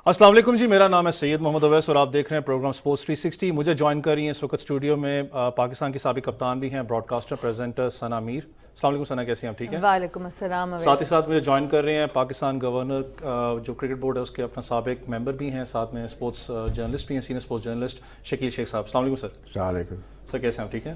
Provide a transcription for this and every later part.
السلام علیکم جی، میرا نام ہے سید محمد اویس اور آپ دیکھ رہے ہیں پروگرام سپورٹس 360۔ مجھے جوائن کر رہی ہیں اس وقت اسٹوڈیو میں پاکستان کی سابق کپتان بھی ہیں، Broad caster presenter Sana Mir. السلام علیکم ثنا، کیسی ہیں آپ؟ ٹھیک ہیں؟ وعلیکم السلام اویس۔ ساتھ ہی ساتھ مجھے جوائن کر رہے ہیں پاکستان گورنر جو کرکٹ بورڈ ہے اس کے اپنا سابق ممبر بھی ہیں، ساتھ میں اسپورٹس جرنلسٹ بھی ہیں، سینئر اسپورٹس جرنلسٹ شکیل شیخ صاحب۔ السلام علیکم سر۔ السلام علیکم سر، کیسے ہیں آپ؟ ٹھیک ہیں؟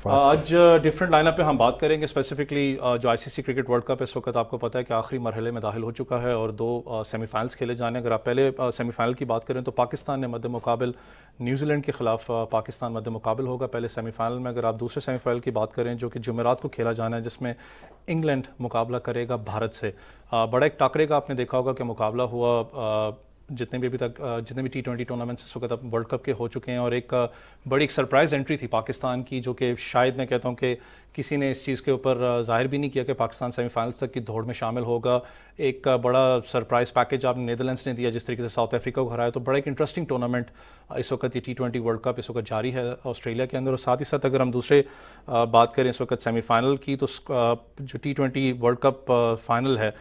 آج ڈفرنٹ لائن اپ پہ ہم بات کریں گے، اسپیسیفکلی جو آئی سی سی کرکٹ ورلڈ کپ اس وقت آپ کو پتہ ہے کہ آخری مرحلے میں داخل ہو چکا ہے اور 2 سیمی فائنلز کھیلے جانے ہیں۔ اگر آپ پہلے سیمی فائنل کی بات کریں تو پاکستان نے مد مقابل نیوزی لینڈ کے خلاف پاکستان مد مقابل ہوگا پہلے سیمی فائنل میں۔ اگر آپ دوسرے سیمی فائنل کی بات کریں جو کہ جمعرات کو کھیلا جانا ہے، جس میں انگلینڈ مقابلہ کرے گا بھارت سے، بڑا ایک ٹاکرے کا آپ نے دیکھا ہوگا کہ مقابلہ ہوا جتنے بھی T20 ٹورنامنٹس اس وقت ورلڈ کپ کے ہو چکے ہیں، اور ایک بڑی ایک سرپرائز انٹری تھی پاکستان کی، جو کہ شاید میں کہتا ہوں کہ کسی نے اس چیز کے اوپر ظاہر بھی نہیں کیا کہ پاکستان سیمی فائنلز تک کی دوڑ میں شامل ہوگا۔ ایک بڑا سرپرائز پیکیج آپ نے نیدرلینڈس نے دیا، جس طریقے سے ساؤتھ افریقہ کو ہرایا، تو بڑا ایک انٹرسٹنگ ٹورنامنٹ اس وقت یہ T20 ورلڈ کپ اس وقت جاری ہے آسٹریلیا کے اندر۔ اور ساتھ ہی ساتھ اگر ہم دوسرے بات کریں اس وقت سیمی فائنل کی، تو جو T20 ورلڈ کپ فائنل ہے،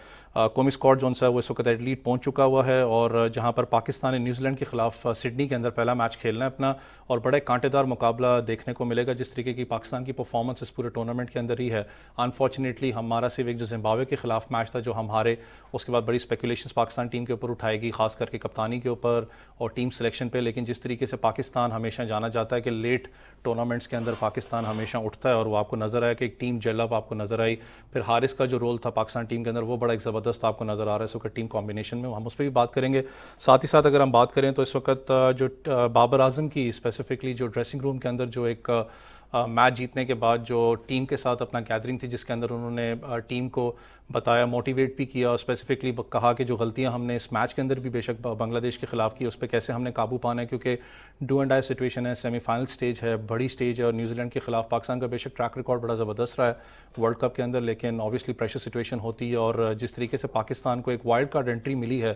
قومی اسکواڈ جو ہے وہ اس وقت ایڈلیڈ پہنچ چکا ہوا ہے، اور جہاں پر پاکستان نے نیوزی لینڈ کے خلاف سڈنی کے اندر پہلا میچ کھیلنا ہے اپنا، اور بڑا ایک کانٹے دار مقابلہ دیکھنے کو ملے گا۔ جس طریقے کی پاکستان کی پرفارمنس اس پورے ٹورنامنٹ کے اندر ہی ہے، انفارچونیٹلی ہمارا صرف ایک جو زمبابوے کے خلاف میچ تھا جو ہم ہارے، اس کے بعد بڑی اسپیکولیشنز پاکستان ٹیم کے اوپر اٹھائے گی، خاص کر کے کپتانی کے اوپر اور ٹیم سلیکشن پہ۔ لیکن جس طریقے سے پاکستان ہمیشہ جانا جاتا ہے کہ لیٹ ٹورنامنٹس کے اندر پاکستان ہمیشہ اٹھتا ہے، اور وہ آپ کو نظر آیا کہ ایک ٹیم جیل اپ آپ کو نظر آئی۔ پھر حارث کا جو رول تھا پاکستان ٹیم کے اندر وہ بڑا ایک زبردست آپ کو نظر آ رہا ہے اس وقت ٹیم کمبینیشن میں، ہم اس پہ بھی بات کریں گے۔ ساتھ ہی ساتھ اگر ہم بات کریں تو اس وقت جو بابر اعظم کی اسپیسیفکلی جو ڈریسنگ روم کے اندر جو ایک میچ جیتنے کے بعد جو ٹیم کے ساتھ اپنا گیدرنگ تھی، جس کے اندر انہوں نے ٹیم کو بتایا، موٹیویٹ بھی کیا، اور اسپیسیفکلی کہا کہ جو غلطیاں ہم نے اس میچ کے اندر بھی بے شک بنگلہ دیش کے خلاف کی، اس پہ کیسے ہم نے قابو پانا ہے، کیونکہ ڈو اینڈ ڈائی سچویشن ہے، سیمی فائنل سٹیج ہے، بڑی سٹیج ہے، اور نیوزی لینڈ کے خلاف پاکستان کا بے شک ٹریک ریکارڈ بڑا زبردست رہا ہے ورلڈ کپ کے اندر، لیکن اوبیسلی پریشر سچویشن ہوتی ہے، اور جس طریقے سے پاکستان کو ایک وائلڈ کارڈ انٹری ملی ہے،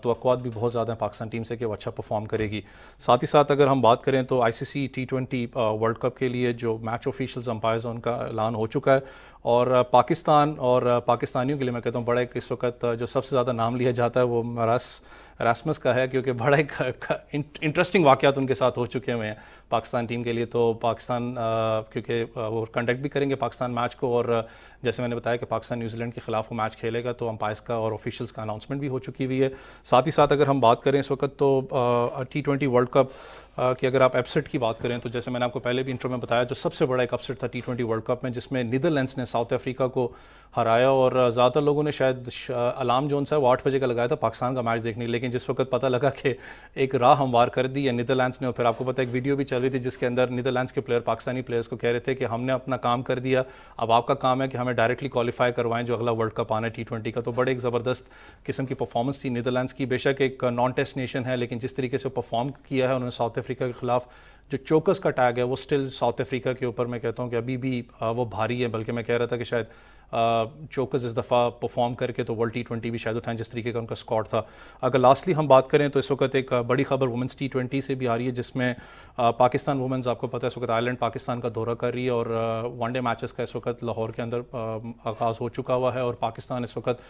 توقعات بھی بہت زیادہ ہیں پاکستان ٹیم سے کہ وہ اچھا پرفارم کرے گی۔ ساتھ ہی ساتھ اگر ہم بات کریں تو آئی سی سی T20 ورلڈ کپ کے لیے جو میچ آفیشلز امپائرز ان کا اعلان ہو چکا ہے، اور پاکستان اور پاکستانیوں کے لیے میں کہتا ہوں بڑا ایک اس وقت جو سب سے زیادہ نام لیا جاتا ہے وہ راسمس کا ہے، کیونکہ بڑا ایک انٹرسٹنگ واقعات ان کے ساتھ ہو چکے ہوئے ہیں پاکستان ٹیم کے لیے۔ تو پاکستان کیونکہ وہ کنڈکٹ بھی کریں گے پاکستان میچ کو، اور جیسے میں نے بتایا کہ پاکستان نیوزی لینڈ کے خلاف وہ میچ کھیلے گا، تو امپائرز کا اور آفیشلز کا اناؤنسمنٹ بھی ہو چکی ہوئی ہے۔ ساتھ ہی ساتھ اگر ہم بات کریں اس وقت تو T20 ورلڈ کپ کہ اگر آپ اپسٹ کی بات کریں تو جیسے میں نے آپ کو پہلے بھی انٹرو میں بتایا، جو سب سے بڑا ایک اپسٹ تھا T20 ورلڈ کپ میں، جس میں نیدرلینڈس نے ساؤتھ افریقہ کو ہرایا، اور زیادہ تر لوگوں نے شاید الارم جو ہے وہ 8 بجے کا لگایا تھا پاکستان کا میچ دیکھنے، لیکن جس وقت پتہ لگا کہ ایک راہ ہموار کر دی ہے نیدرلینڈس نے، اور پھر آپ کو پتہ ایک ویڈیو بھی چل رہی تھی جس کے اندر نیدرلینڈس کے پلیئر پاکستانی پلیئرز کو کہہ رہے تھے کہ ہم نے اپنا کام کر دیا، اب آپ کا کام ہے کہ ہمیں ڈائریکٹلی کوالیفائی کروائیں جو اگلا ورلڈ کپ آنا ہے T20 کا۔ تو بڑے ایک زبردست قسم کی پرفارمنس تھی نیدرلینڈس کی، بے شک ایک نان ٹیسٹ نیشن ہے، لیکن جس طریقے سے پرفارم کیا ہے انہوں نے ساؤتھ افریقہ کے خلاف، جو چوکس کا ٹیگ ہے وہ سٹل ساؤتھ افریقہ کے اوپر میں کہتا ہوں کہ ابھی بھی وہ بھاری ہے، بلکہ میں کہہ رہا تھا کہ شاید چوکس اس دفعہ پرفارم کر کے تو ورلڈ T20 بھی شاید اٹھائیں، جس طریقے کا ان کا اسکواڈ تھا۔ اگر لاسٹلی ہم بات کریں تو اس وقت ایک بڑی خبر وومنس T20 سے بھی آ رہی ہے، جس میں پاکستان وومنز آپ کو پتہ ہے اس وقت آئرلینڈ پاکستان کا دورہ کر رہی ہے، اور ون ڈے میچز کا اس وقت لاہور کے اندر آغاز ہو چکا ہوا ہے، اور پاکستان اس وقت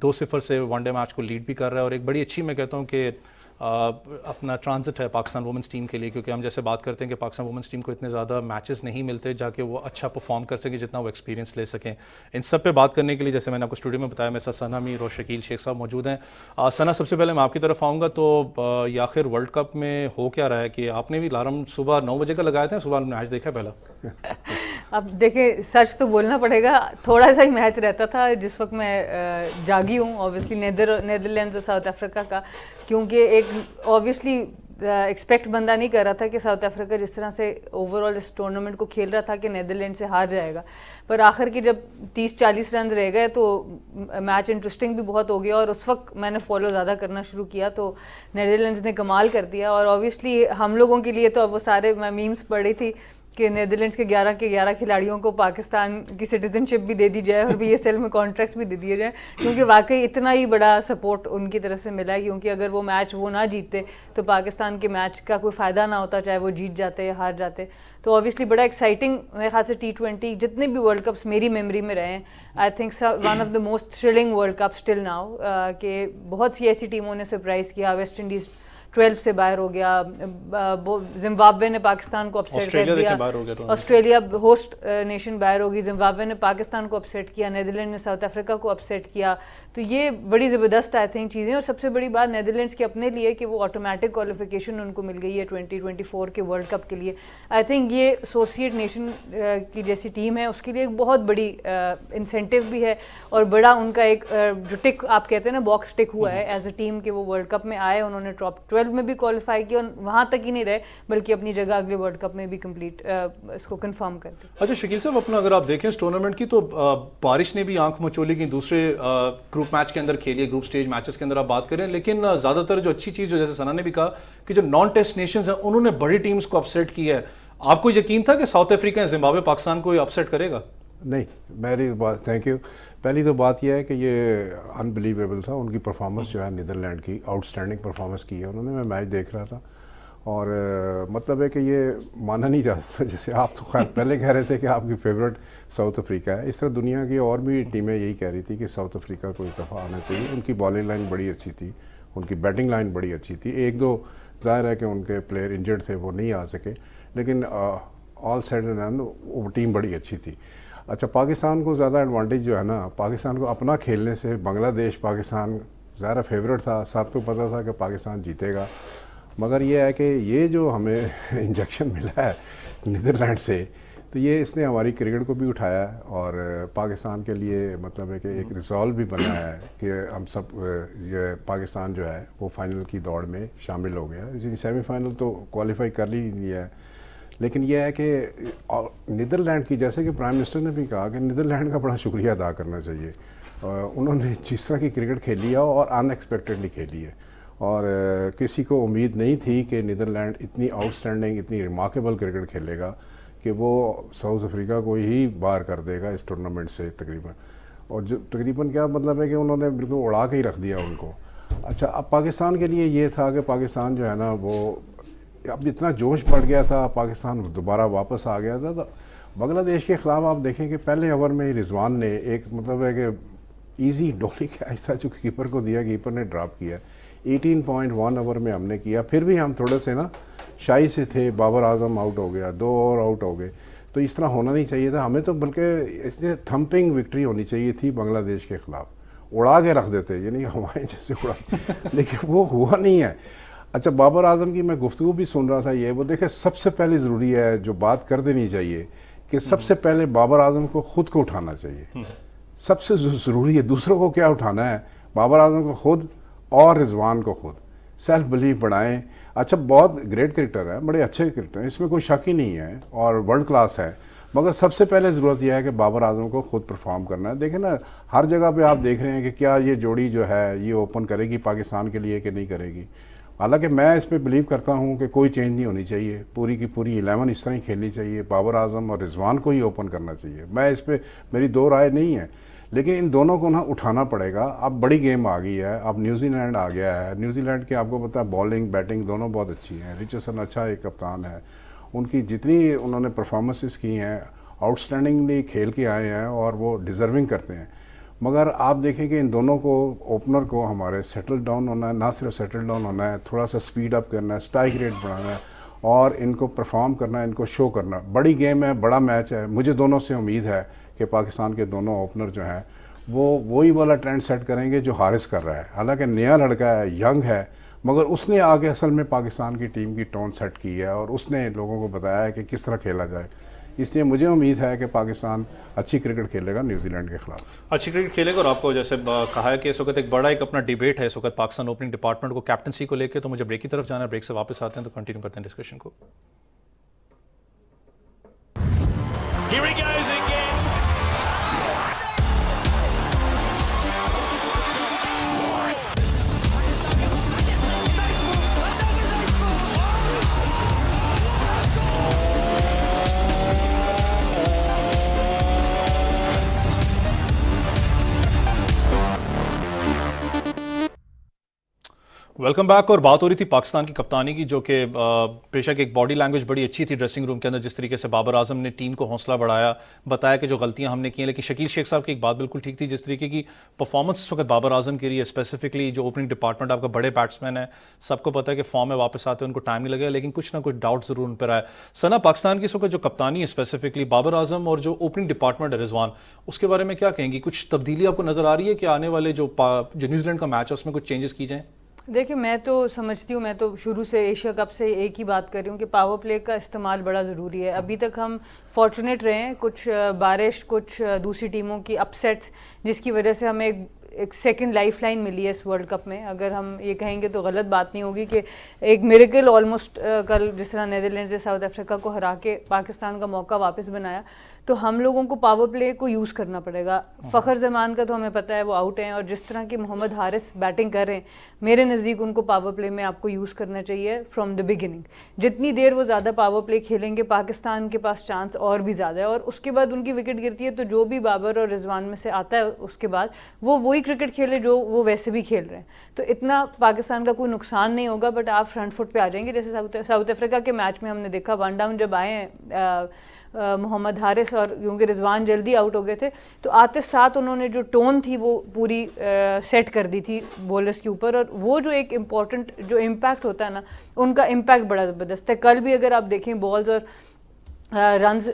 2-0 سے ون ڈے میچ کو لیڈ بھی کر رہا ہے، اور ایک بڑی اچھی میں کہتا ہوں کہ اپنا ٹرانزٹ ہے پاکستان وومنس ٹیم کے لیے، کیونکہ ہم جیسے بات کرتے ہیں کہ پاکستان وومنس ٹیم کو اتنے زیادہ میچز نہیں ملتے جا کے وہ اچھا پرفارم کر سکیں جتنا وہ ایکسپیرینس لے سکیں۔ ان سب پہ بات کرنے کے لیے جیسے میں نے آپ کو اسٹوڈیو میں بتایا، میرے ساتھ ثنا میر اور شکیل شیخ صاحب موجود ہیں۔ ثنا، سب سے پہلے میں آپ کی طرف آؤں گا، تو یہ آخر ورلڈ کپ میں ہو کیا رہا ہے کہ آپ نے بھی الارم صبح 9 بجے کا لگایا تھا، صبح میچ دیکھا پہلا؟ اب دیکھیں، سچ تو بولنا پڑے گا، تھوڑا سا ہی میچ رہتا تھا جس وقت میں جاگی ہوں، اوبیسلی نیدرلینڈز اور ساؤتھ افریقہ کا، کیونکہ ایک اوبیسلی ایکسپیکٹ بندہ نہیں کر رہا تھا کہ ساؤتھ افریقہ جس طرح سے اوور آل اس ٹورنامنٹ کو کھیل رہا تھا کہ نیدرلینڈ سے ہار جائے گا، پر آخر کی جب 30-40 رنز رہ گئے تو میچ انٹرسٹنگ بھی بہت ہو گیا، اور اس وقت میں نے فالو زیادہ کرنا شروع کیا تو نیدرلینڈز نے کمال کر دیا، اور اوبیسلی ہم لوگوں کے لیے تو اب وہ سارے میں میمز پڑھ رہی تھی کہ نیدرلینڈس کے 11 کھلاڑیوں کو پاکستان کی سٹیزن شپ بھی دے دی جائے اور BSL میں کانٹریکٹس بھی دے دیے جائیں, کیونکہ واقعی اتنا ہی بڑا سپورٹ ان کی طرف سے ملا ہے. کیونکہ اگر وہ میچ وہ نہ جیتتے تو پاکستان کے میچ کا کوئی فائدہ نہ ہوتا, چاہے وہ جیت جاتے یا ہار جاتے. تو آبویسلی بڑا ایکسائٹنگ میرے خیال سے T20 جتنے بھی ورلڈ کپس میری میموری میں رہے ہیں, I think one of the most thrilling world cup still now, کہ بہت سی ایسی ٹیموں نے سرپرائز کیا. ویسٹ انڈیز 12 سے باہر ہو گیا, زمبابوے نے پاکستان کو اپسیٹ کر دیا, آسٹریلیا ہوسٹ نیشن باہر ہوگی, زمبابوے نے پاکستان کو اپسیٹ کیا, نیدرلینڈ نے ساؤتھ افریقہ کو اپسیٹ کیا. تو یہ بڑی زبردست آئی تھنک چیزیں. اور سب سے بڑی بات نیدرلینڈس کے اپنے لیے کہ وہ آٹومیٹک کوالیفیکیشن ان کو مل گئی ہے 2024 کے ورلڈ کپ کے لیے. آئی تھنک یہ ایسوسیٹ نیشن کی جیسی ٹیم ہے اس کے لیے ایک بہت بڑی انسینٹیو بھی ہے, اور بڑا ان کا ایک جو ٹک آپ کہتے ہیں نا باکس ٹک ہوا ہے ایز اے ٹیم کہ وہ ورلڈ کپ میں آئے, انہوں نے ٹاپ 12 میں بھی کوالیفائی کیا, اور وہاں تک ہی نہیں رہے بلکہ اپنی جگہ اگلے ورلڈ کپ میں بھی کمپلیٹ اس کو کنفرم کر دیا. اچھا شکیل صاحب, اپنا اگر آپ دیکھیں اس ٹورنامنٹ کی تو بارش نے بھی آنکھ مچولی کی, دوسرے گروپ میچ کے اندر کھیلی, گروپ سٹیج میچز کے اندر آپ بات کریں, لیکن زیادہ تر جو اچھی چیز جو جیسے ثنا نے بھی کہا کہ جو نان ٹیسٹ نیشنز ہیں انہوں نے بڑی ٹیمز کو اپسیٹ کیا ہے. آپ کو یقین تھا کہ ساؤتھ افریقہ یا زمبابوے پاکستان کو اپسیٹ کرے گا؟ نہیں, میری بات تھینک یو. پہلی تو بات یہ ہے کہ یہ انبلیویبل تھا ان کی پرفارمنس جو ہے نیدرلینڈ کی, آؤٹ اسٹینڈنگ پرفارمنس کی ہے انہوں نے. میں میچ دیکھ رہا تھا اور مطلب ہے کہ یہ مانا نہیں جا سکتا, جیسے آپ تو خیر پہلے کہہ رہے تھے کہ آپ کی فیوریٹ ساؤتھ افریقہ ہے, اس طرح دنیا کی اور بھی ٹیمیں یہی کہہ رہی تھی کہ ساؤتھ افریقہ کو ایک دفعہ آنا چاہیے. ان کی بالنگ لائن بڑی اچھی تھی, ان کی بیٹنگ لائن بڑی اچھی تھی. ایک دو ظاہر ہے کہ ان کے پلیئر انجرڈ تھے, وہ نہیں آ سکے, لیکن آل سائڈ اینڈ وہ ٹیم بڑی اچھی تھی. اچھا, پاکستان کو زیادہ ایڈوانٹیج جو ہے نا, پاکستان کو اپنا کھیلنے سے بنگلہ دیش پاکستان ظاہر فیوریٹ تھا, سب کو پتہ تھا کہ پاکستان جیتے گا. مگر یہ ہے کہ یہ جو ہمیں انجیکشن ملا ہے نیدرلینڈ سے, تو یہ اس نے ہماری کرکٹ کو بھی اٹھایا ہے, اور پاکستان کے لیے مطلب ہے کہ ایک ریزالو بھی بنا ہے کہ ہم سب یہ پاکستان جو ہے وہ فائنل کی دوڑ میں شامل ہو گیا. سیمی فائنل تو کوالیفائی کر لی لیا ہے, لیکن یہ ہے کہ نیدرلینڈ کی, جیسے کہ پرائم منسٹر نے بھی کہا کہ نیدرلینڈ کا بڑا شکریہ ادا کرنا چاہیے. انہوں نے جس طرح کی کرکٹ کھیلی ہے اور ان ایکسپیکٹڈلی کھیلی ہے, اور کسی کو امید نہیں تھی کہ نیدرلینڈ اتنی آؤٹ اسٹینڈنگ اتنی ریمارکیبل کرکٹ کھیلے گا کہ وہ ساؤتھ افریقہ کو ہی باہر کر دے گا اس ٹورنامنٹ سے تقریباً. اور جو تقریباً کیا مطلب ہے کہ انہوں نے بالکل اڑا کے ہی رکھ دیا ان کو. اچھا, اب پاکستان کے لیے یہ تھا کہ پاکستان جو ہے نا وہ اب اتنا جوش بڑھ گیا تھا, پاکستان دوبارہ واپس آ گیا تھا. تو بنگلہ دیش کے خلاف آپ دیکھیں کہ پہلے اوور میں رضوان نے ایک مطلب ہے کہ ایزی ڈولی کیچ تھا جو کیپر کو دیا, کیپر نے ڈراپ کیا. 18.1 اوور میں ہم نے کیا, پھر بھی ہم تھوڑے سے نا شائی سے تھے. بابر اعظم آؤٹ ہو گیا, 2 اور آؤٹ ہو گئے. تو اس طرح ہونا نہیں چاہیے تھا, ہمیں تو بلکہ اس نے تھمپنگ وکٹری ہونی چاہیے تھی بنگلہ دیش کے خلاف. اڑا کے رکھ دیتے, یعنی ہوائیں جیسے اڑا, لیکن وہ ہوا نہیں ہے. اچھا, بابر اعظم کی میں گفتگو بھی سن رہا تھا, یہ وہ دیکھیں سب سے پہلے ضروری ہے جو بات کر دینی چاہیے کہ سب سے پہلے بابر اعظم کو خود کو اٹھانا چاہیے. سب سے ضروری ہے, دوسروں کو کیا اٹھانا ہے, بابر اعظم کو خود اور رضوان کو خود. سیلف بلیف بڑھائیں. اچھا, بہت گریٹ کرکٹر ہے, بڑے اچھے کرکٹر ہیں, اس میں کوئی شک ہی نہیں ہے, اور ورلڈ کلاس ہے, مگر سب سے پہلے ضرورت یہ ہے کہ بابر اعظم کو خود پرفارم کرنا ہے. دیکھیں نا, ہر جگہ پہ آپ دیکھ رہے ہیں کہ کیا یہ جوڑی جو ہے یہ اوپن کرے گی پاکستان کے لیے کہ نہیں کرے گی. حالانکہ میں اس پہ بلیو کرتا ہوں کہ کوئی چینج نہیں ہونی چاہیے, پوری کی پوری 11 اس طرح ہی کھیلنی چاہیے, بابر اعظم اور رضوان کو ہی اوپن کرنا چاہیے. میں اس پہ میری دو رائے نہیں ہے, لیکن ان دونوں کو نا اٹھانا پڑے گا. اب بڑی گیم آ گئی ہے, اب نیوزی لینڈ آ گیا ہے. نیوزی لینڈ کے آپ کو پتہ ہے بالنگ بیٹنگ دونوں بہت اچھی ہیں. رچرڈسن اچھا ایک کپتان ہے, ان کی جتنی انہوں نے پرفارمنسز کی ہیں آؤٹ اسٹینڈنگلی کھیل کے آئے ہیں, اور وہ ڈیزرونگ کرتے ہیں. مگر آپ دیکھیں کہ ان دونوں کو اوپنر کو ہمارے سیٹل ڈاؤن ہونا ہے, نہ صرف سیٹل ڈاؤن ہونا ہے, تھوڑا سا سپیڈ اپ کرنا ہے, اسٹرائک ریٹ بڑھانا ہے, اور ان کو پرفارم کرنا ہے, ان کو شو کرنا. بڑی گیم ہے, بڑا میچ ہے. مجھے دونوں سے امید ہے کہ پاکستان کے دونوں اوپنر جو ہیں وہ وہی والا ٹرینڈ سیٹ کریں گے جو حارث کر رہا ہے. حالانکہ نیا لڑکا ہے, ینگ ہے, مگر اس نے آگے اصل میں پاکستان کی ٹیم کی ٹون سیٹ کی ہے, اور اس نے لوگوں کو بتایا ہے کہ کس طرح کھیلا جائے. اس لیے مجھے امید ہے کہ پاکستان اچھی کرکٹ کھیلے گا نیوزی لینڈ کے خلاف. اچھی کرکٹ کھیلے گا. اور آپ کو جیسے کہا ہے کہ اس وقت ایک بڑا ایک اپنا ڈیبیٹ ہے اس وقت پاکستان اوپننگ ڈپارٹمنٹ کو کیپٹنسی کو لے کے, تو مجھے بریک کی طرف جانا ہے. بریک سے واپس آتے ہیں تو کنٹینیو کرتے ہیں ڈسکشن کو. Here he goes again. Welcome back. اور بات ہو رہی تھی پاکستان کی کپتانی کی، جو کہ بے شک ایک باڈی لینگویج بڑی اچھی تھی ڈریسنگ روم کے اندر، جس طریقے سے بابر اعظم نے ٹیم کو حوصلہ بڑھایا، بتایا کہ جو غلطیاں ہم نے کی ہیں. لیکن شکیل شیخ صاحب کی ایک بات بالکل ٹھیک تھی، جس طریقے کی پرفارمنس اس وقت بابر اعظم کی رہی ہے، اسپیسیفکلی جو اوپننگ ڈپارٹمنٹ آپ کا بڑے بیٹسمین ہیں، سب کو پتہ ہے کہ فارم میں واپس آتے ہیں ان کو ٹائم نہیں لگے، لیکن کچھ نہ کچھ ڈاؤٹ ضرور ان پر آیا. ثنا، پاکستان کی اس وقت جو کپتانی ہے اسپیسیفکلی بابر اعظم اور جو اوپننگ ڈپارٹمنٹ ہے رضوان، اس کے بارے میں کیا کہیں گی؟ کچھ تبدیلی آپ کو نظر آ رہی ہے کہ آنے والے جو نیوزی لینڈ کا میچ ہے اس میں کچھ چینجز کی جائیں؟ دیکھیں، میں تو سمجھتی ہوں، میں تو شروع سے ایشیا کپ سے ایک ہی بات کر رہی ہوں کہ پاور پلے کا استعمال بڑا ضروری ہے. ابھی تک ہم فارچونیٹ رہے ہیں، کچھ بارش، کچھ دوسری ٹیموں کی اپ سیٹس، جس کی وجہ سے ہمیں ایک سیکنڈ لائف لائن ملی ہے اس ورلڈ کپ میں. اگر ہم یہ کہیں گے تو غلط بات نہیں ہوگی کہ ایک میریکل آلموسٹ کل جس طرح نیدرلینڈز نے ساؤتھ افریقہ کو ہرا کے پاکستان کا موقع واپس بنایا، تو ہم لوگوں کو پاور پلے کو یوز کرنا پڑے گا. فخر زمان کا تو ہمیں پتہ ہے وہ آؤٹ ہیں، اور جس طرح کہ محمد حارث بیٹنگ کر رہے ہیں، میرے نزدیک ان کو پاور پلے میں آپ کو یوز کرنا چاہیے فرام دا بگننگ. جتنی دیر وہ زیادہ پاور پلے کھیلیں گے، پاکستان کے پاس چانس اور بھی زیادہ ہے. اور اس کے بعد ان کی وکٹ گرتی ہے تو جو بھی بابر اور رضوان میں سے آتا ہے اس کے بعد وہ وہی کرکٹ کھیلے جو وہ ویسے بھی کھیل رہے ہیں. تو اتنا پاکستان کا کوئی نقصان نہیں ہوگا، بٹ آپ فرنٹ فٹ پہ آ جائیں گے. جیسے ساؤتھ افریقہ کے میچ میں ہم نے دیکھا، ون ڈاؤن جب آئے ہیں محمد حارث اور کیونکہ رضوان جلدی آؤٹ ہو گئے تھے، تو آتے ساتھ انہوں نے جو ٹون تھی وہ پوری سیٹ کر دی تھی بولرز کے اوپر. اور وہ جو ایک امپورٹنٹ جو امپیکٹ ہوتا ہے نا، ان کا امپیکٹ بڑا زبردست ہے. کل بھی اگر آپ دیکھیں بالز اور رنز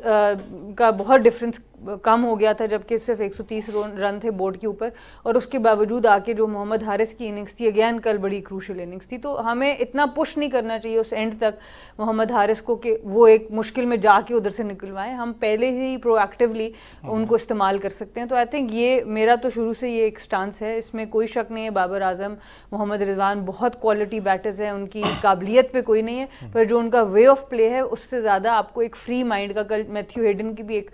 کا بہت ڈفرینس کم ہو گیا تھا، جبکہ صرف 130 رن تھے بورڈ کے اوپر، اور اس کے باوجود آ کے جو محمد حارث کی اننگس تھی، اگین کل بڑی کروشل اننگس تھی. تو ہمیں اتنا پش نہیں کرنا چاہیے اس اینڈ تک محمد حارث کو کہ وہ ایک مشکل میں جا کے ادھر سے نکلوائیں. ہم پہلے ہی پرو ایکٹیولی ان کو استعمال کر سکتے ہیں. تو آئی تھنک یہ میرا تو شروع سے یہ ایک سٹانس ہے، اس میں کوئی شک نہیں ہے. بابر اعظم، محمد رضوان بہت کوالٹی بیٹرز ہیں، ان کی قابلیت پہ کوئی نہیں ہے، پر جو ان کا وے آف پلے ہے اس سے زیادہ آپ کو ایک فری مائنڈ کا. کل میتھیو ہیڈن کی بھی ایک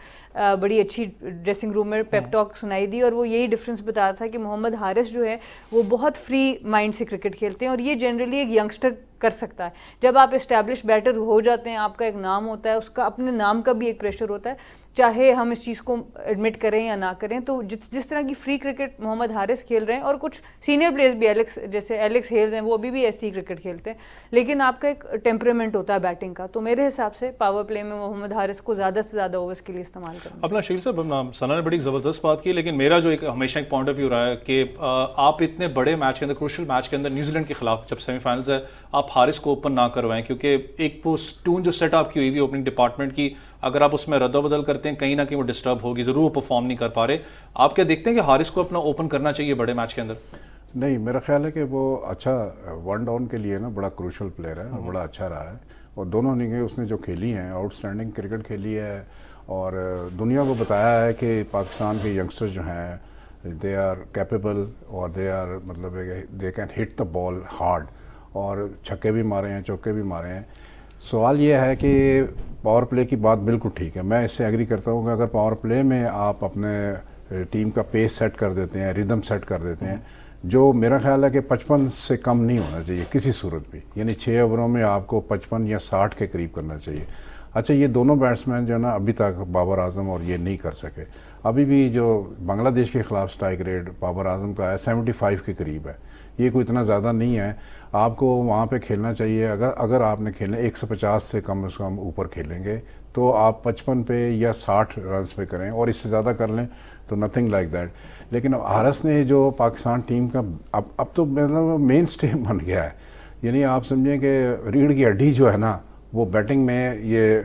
بڑی اچھی ڈریسنگ روم میں پیپ ٹاک سنائی دی، اور وہ یہی ڈفرینس بتایا تھا کہ محمد حارث جو ہے وہ بہت فری مائنڈ سے کرکٹ کھیلتے ہیں، اور یہ جنرلی ایک ینگسٹر کر سکتا ہے. جب آپ اسٹیبلش بیٹر ہو جاتے ہیں، آپ کا ایک نام ہوتا ہے، اس کا اپنے نام کا بھی ایک پریشر ہوتا ہے، چاہے ہم اس چیز کو ایڈمٹ کریں یا نہ کریں. تو جس طرح کی فری کرکٹ محمد حارث کھیل رہے ہیں، اور کچھ سینئر پلیئرز بھی جیسے ایلیکس ہیلز ہیں، وہ ابھی بھی ایسی کرکٹ کھیلتے ہیں، لیکن آپ کا ایک ٹیمپرامنٹ ہوتا ہے بیٹنگ کا. تو میرے حساب سے پاور پلے میں محمد حارث کو زیادہ سے زیادہ اوورز کے لیے استعمال کرنا. اپنا شکیل صاحب، ثنا نے بڑی زبردست بات کی، لیکن میرا جو ایک ہمیشہ ایک پوائنٹ آف ویو رہا ہے کہ آپ اتنے بڑے میچ کے اندر، کروشل میچ کے اندر، نیوزی لینڈ کے خلاف جب سیمی فائنلز ہے، آپ حارث کو اوپن نہ کروائیں، کیونکہ ایک وہ ٹون جو سیٹ اپ کی ہوئی اوپننگ ڈپارٹمنٹ کی، اگر آپ اس میں رد و بدل کرتے ہیں کہیں نہ کہیں وہ ڈسٹرب ہوگی، ضرور وہ پرفارم نہیں کر پا رہے. آپ کیا دیکھتے ہیں کہ حارث کو اپنا اوپن کرنا چاہیے بڑے میچ کے اندر؟ نہیں، میرا خیال ہے کہ وہ اچھا ون ڈاؤن کے لیے نا بڑا کروشل پلیئر ہے، بڑا اچھا رہا ہے، اور دونوں اننگیں اس نے جو کھیلی ہیں آؤٹ اسٹینڈنگ کرکٹ کھیلی ہے، اور دنیا کو بتایا ہے کہ پاکستان کے ینگسٹر جو ہیں دے آر کیپیبل، اور دے آر مطلب they can hit the ball hard, اور چھکے بھی مارے ہیں، چوکے بھی مارے ہیں. سوال یہ ہے کہ پاور پلے کی بات بالکل ٹھیک ہے، میں اس سے ایگری کرتا ہوں کہ اگر پاور پلے میں آپ اپنے ٹیم کا پیس سیٹ کر دیتے ہیں، ریدم سیٹ کر دیتے ہیں، جو میرا خیال ہے کہ 55 سے کم نہیں ہونا چاہیے کسی صورت بھی، یعنی 6 اووروں میں آپ کو 55 یا 60 کے قریب کرنا چاہیے. اچھا، یہ دونوں بیٹسمین جو ہے نا ابھی تک بابر اعظم اور یہ نہیں کر سکے. ابھی بھی جو بنگلہ دیش کے خلاف سٹرائک ریٹ بابر اعظم کا ہے 75 کے قریب ہے، یہ کوئی اتنا زیادہ نہیں ہے. آپ کو وہاں پہ کھیلنا چاہیے، اگر آپ نے کھیلنا 150 سے کم از کم اوپر کھیلیں گے تو آپ 55 پہ یا 60 رنز پہ کریں، اور اس سے زیادہ کر لیں تو نتھنگ لائک دیٹ. لیکن حارث نے جو پاکستان ٹیم کا اب تو مطلب مین اسٹیم بن گیا ہے، یعنی آپ سمجھیں کہ ریڑھ کی ہڈی جو ہے نا وہ بیٹنگ میں یہ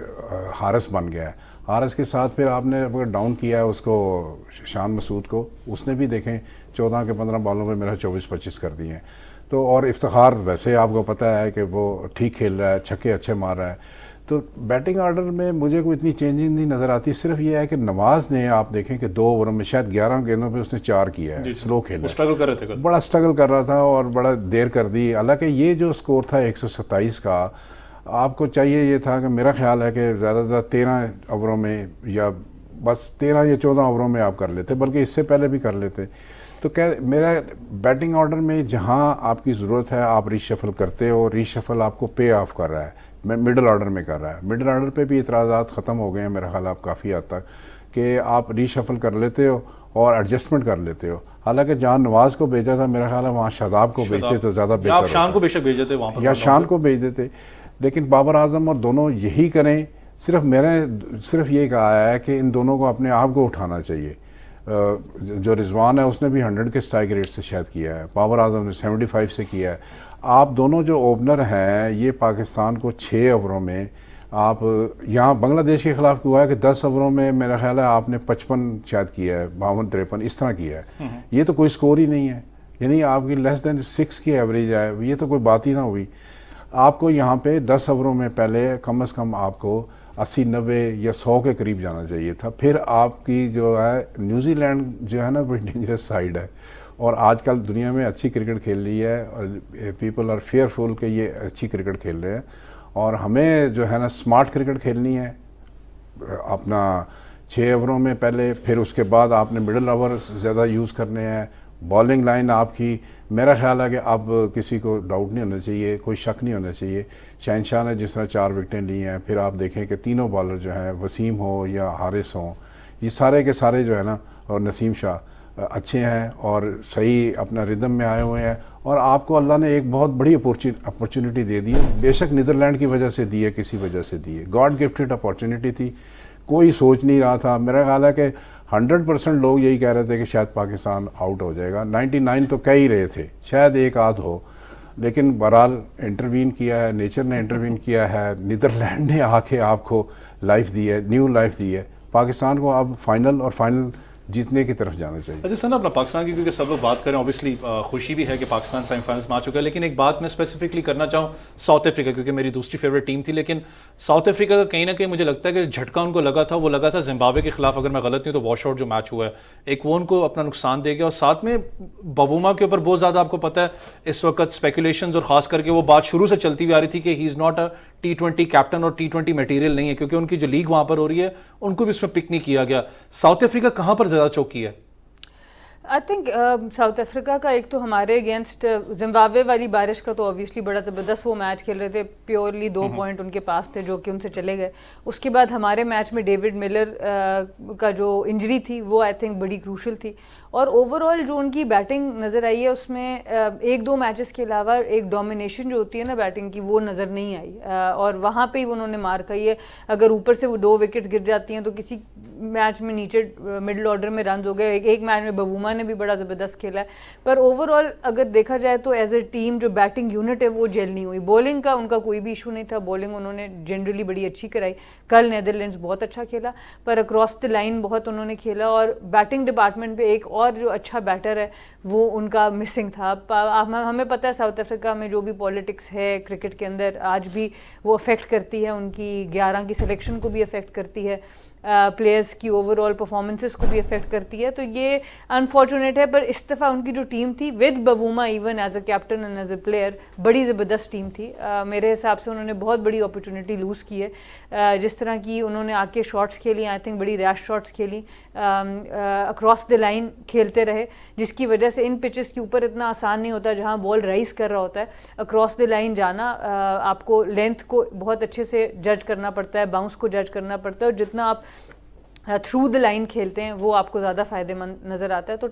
حارث بن گیا ہے. حارث کے ساتھ پھر آپ نے اگر ڈاؤن کیا ہے اس کو شان مسعود کو، اس نے بھی دیکھیں 14 کے 15 بالوں پہ میرا 24-25 کر دیے ہیں. تو اور افتخار ویسے آپ کو پتہ ہے کہ وہ ٹھیک کھیل رہا ہے، چھکے اچھے مار رہا ہے. تو بیٹنگ آرڈر میں مجھے کوئی اتنی چینجنگ نہیں نظر آتی. صرف یہ ہے کہ نواز نے آپ دیکھیں کہ 2 اووروں میں شاید 11 گیندوں پہ اس نے 4 کیا ہے، سلو کھیلا، اسٹرگل کر رہے تھے، بڑا اسٹرگل کر رہا تھا اور بڑا دیر کر دی. حالانکہ یہ جو اسکور تھا 127 کا، آپ کو چاہیے یہ تھا کہ میرا خیال ہے کہ زیادہ سے زیادہ 13 اووروں میں یا بس 13 یا 14 اووروں میں آپ کر لیتے، بلکہ اس سے پہلے بھی کر لیتے. تو میرا بیٹنگ آرڈر میں جہاں آپ کی ضرورت ہے آپ ری شفل کرتے ہو، ری شفل آپ کو پے آف کر رہا ہے. مڈل آرڈر میں کر رہا ہے. مڈل آرڈر پہ بھی اعتراضات ختم ہو گئے ہیں میرا خیال آپ کافی حد تک, کہ آپ ری شفل کر لیتے ہو اور ایڈجسٹمنٹ کر لیتے ہو. حالانکہ جہاں نواز کو بھیجا تھا میرا خیال ہے وہاں شاداب کو بھیجتے تو زیادہ بہتر آپ شان کو بے شک بھیج دیتے وہاں پر, یا شان کو بھیج دیتے. لیکن بابر اعظم اور دونوں یہی کریں. صرف یہ کہا ہے کہ ان دونوں کو اپنے آپ کو اٹھانا چاہیے. جو رضوان ہے اس نے بھی 100 کے اسٹرائک ریٹ سے شاید کیا ہے, بابر اعظم نے 75 سے کیا ہے. آپ دونوں جو اوپنر ہیں یہ پاکستان کو 6 اووروں میں, آپ یہاں بنگلہ دیش کے خلاف ہوا ہے کہ 10 اووروں میں میرا خیال ہے آپ نے 55 شاید کیا ہے, 52-53 اس طرح کیا ہے. یہ تو کوئی سکور ہی نہیں ہے, یعنی آپ کی لیس دین 6 کی ایوریج ہے, یہ تو کوئی بات ہی نہ ہوئی. آپ کو یہاں پہ 10 اووروں میں پہلے کم از کم آپ کو 80-90 یا 100 کے قریب جانا چاہیے تھا. پھر آپ کی جو ہے نیوزی لینڈ جو ہے نا بڑی ڈینجرس سائیڈ ہے, اور آج کل دنیا میں اچھی کرکٹ کھیل رہی ہے, اور پیپل آر فیئرفل کہ یہ اچھی کرکٹ کھیل رہے ہیں. اور ہمیں جو ہے نا اسمارٹ کرکٹ کھیلنی ہے اپنا 6 اووروں میں پہلے, پھر اس کے بعد آپ نے مڈل اوور زیادہ یوز کرنے ہیں. بالنگ لائن آپ کی میرا خیال ہے کہ اب کسی کو ڈاؤٹ نہیں ہونا چاہیے, کوئی شک نہیں ہونا چاہیے. شہنشاہ نے جس طرح 4 وکٹیں لی ہیں, پھر آپ دیکھیں کہ تینوں بالر جو ہیں وسیم ہو یا حارث ہوں, یہ سارے کے سارے جو ہے نا, اور نسیم شاہ اچھے ہیں اور صحیح اپنا ردم میں آئے ہوئے ہیں. اور آپ کو اللہ نے ایک بہت بڑی اپرچونٹی دے دی ہے, بے شک نیدرلینڈ کی وجہ سے دی ہے, کسی وجہ سے دی ہے, گاڈ گفٹڈ اپرچونٹی تھی, کوئی سوچ نہیں رہا تھا. میرا خیال ہے کہ 100% لوگ یہی کہہ رہے تھے کہ شاید پاکستان آؤٹ ہو جائے گا. 99 تو کہہ ہی رہے تھے, شاید ایک آدھ ہو, لیکن بہرحال انٹروین کیا ہے, نیچر نے انٹروین کیا ہے. نیدرلینڈ نے آ کے آپ کو لائف دی ہے, نیو لائف دی ہے. پاکستان کو اب فائنل اور فائنل جیتنے کی طرف جانا چاہیے. اچھا سر, اپنا پاکستان کی کیونکہ سب لوگ بات کریں, اوبیسلی خوشی بھی ہے کہ پاکستان سیمی فائنلز میں آ چکا ہے, لیکن ایک بات میں اسپیسیفکلی کرنا چاہوں ساؤتھ افریقہ, کیونکہ میری دوسری فیوریٹ ٹیم تھی. لیکن ساؤتھ افریقہ کا کہیں نہ کہیں مجھے لگتا ہے کہ جھٹکا ان کو لگا تھا, وہ لگا تھا زمبابوے کے خلاف, اگر میں غلط نہیں تو واش آؤٹ جو میچ ہوا ہے, ایک وہ ان کو اپنا نقصان دے گیا. اور ساتھ میں بووما کے اوپر بہت زیادہ آپ کو پتہ ہے اس وقت اسپیکولیشنز, اور خاص کر کے وہ بات شروع سے چلتی ہوئی آ رہی تھی کہ ہی is not a T20 captain اور T20 میٹیریل نہیں ہے, کیونکہ ان کی جو لیگ وہاں پر ہو رہی ہے ان کو بھی اس میں پک نہیں کیا گیا. ساؤتھ افریقہ کہاں پر زیادہ چوکی ہے؟ آئی تھنک ساؤتھ افریقہ کا ایک تو ہمارے اگینسٹ زمبابوے والی بارش کا تو اوبیسلی بڑا زبردست وہ میچ کھیل رہے تھے, پیورلی 2 پوائنٹ ان کے پاس تھے جو کہ ان سے چلے گئے. اس کے بعد ہمارے میچ میں ڈیوڈ ملر کا جو انجری تھی وہ آئی تھنک بڑی کروشل تھی. اور اوور آل جو ان کی بیٹنگ نظر آئی ہے اس میں 1-2 میچز کے علاوہ ایک ڈومینیشن جو ہوتی ہے نا بیٹنگ کی وہ نظر نہیں آئی, اور وہاں پہ ہی انہوں نے مار کھائی ہے. اگر اوپر سے وہ 2 وکٹس گر جاتی ہیں تو کسی میچ میں نیچے مڈل آرڈر میں رنز ہو گئے. ایک میچ میں بووما نے بھی بڑا زبردست کھیلا ہے, پر اوور آل اگر دیکھا جائے تو ایز اے ٹیم جو بیٹنگ یونٹ ہے وہ جیل نہیں ہوئی. بولنگ کا ان کا کوئی بھی ایشو نہیں تھا, بولنگ انہوں نے جنرلی بڑی اچھی کرائی. کل نیدرلینڈز بہت اچھا کھیلا, پر اکراس دی لائن بہت انہوں نے کھیلا. اور بیٹنگ ڈپارٹمنٹ پہ ایک اور جو اچھا بیٹر ہے وہ ان کا مسنگ تھا. ہمیں پتہ ہے ساؤتھ افریقہ میں جو بھی پالیٹکس ہے کرکٹ کے اندر آج بھی وہ افیکٹ کرتی ہے, ان کی 11 کی سلیکشن کو بھی افیکٹ کرتی ہے, پلیئرس کی اوور آل پرفارمنسز کو بھی افیکٹ کرتی ہے. تو یہ انفارچونیٹ ہے, پر اس دفعہ ان کی جو ٹیم تھی with Bavuma even as a captain and as a player بڑی زبردست ٹیم تھی. میرے حساب سے انہوں نے بہت بڑی اپرچونیٹی لوز کی ہے. جس طرح کی انہوں نے آ کے شاٹس کھیلی, آئی تھنک بڑی ریش شاٹس کھیلی, اکراس دی لائن کھیلتے رہے, جس کی وجہ سے ان پچز کے اوپر اتنا آسان نہیں ہوتا جہاں بال رائز کر رہا ہوتا ہے. اکراس دی لائن جانا آپ کو لینتھ کو بہت اچھے سے جج کرنا پڑتا ہے, باؤنس کو جج کرنا پڑتا ہے, اور جتنا آپ تھرو دا لائن کھیلتے ہیں وہ آپ کو زیادہ فائدہ مند نظر آتا ہے. تو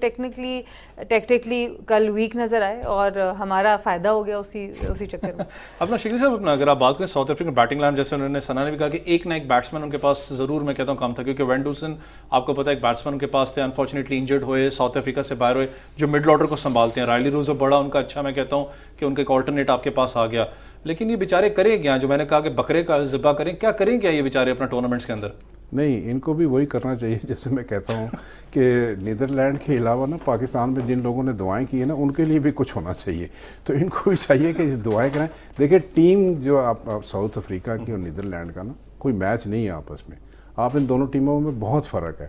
ٹیکٹیکلی کل ویک نظر آئے اور ہمارا فائدہ ہو گیا اسی چکر میں. اپنا شکلی صاحب, اپنا اگر آپ بات کریں ساؤتھ افریقن بیٹنگ لائن, جیسے انہوں نے ثنا نے بھی کہا کہ ایک نہ ایک بیٹسمین ان کے پاس ضرور میں کہتا ہوں کم تھا, کیونکہ وینڈوسن آپ کو پتا ہے ایک بیٹسمین ان کے پاس تھے, انفارچونیٹلی انجرڈ ہوئے, ساؤتھ افریقہ سے باہر ہوئے, جو مڈل آرڈر کو سنبھالتے ہیں. رائلی روزو بڑا ان کا اچھا میں کہتا ہوں کہ ان کا ایک آلٹرنیٹ آپ کے پاس آ گیا. لیکن یہ بیچارے کریں کیا, جو میں نے کہا کہ بکرے کا ذبح کریں, کیا کریں کیا یہ بیچارے اپنا ٹورنامنٹس کے اندر؟ نہیں, ان کو بھی وہی کرنا چاہیے جیسے میں کہتا ہوں کہ نیدرلینڈ کے علاوہ نا پاکستان میں جن لوگوں نے دعائیں کی ہیں نا ان کے لیے بھی کچھ ہونا چاہیے. تو ان کو بھی چاہیے کہ دعائیں کریں. دیکھیں ٹیم جو آپ ساؤتھ افریقہ کی اور نیدرلینڈ کا نا کوئی میچ نہیں ہے آپس میں, آپ ان دونوں ٹیموں میں بہت فرق ہے.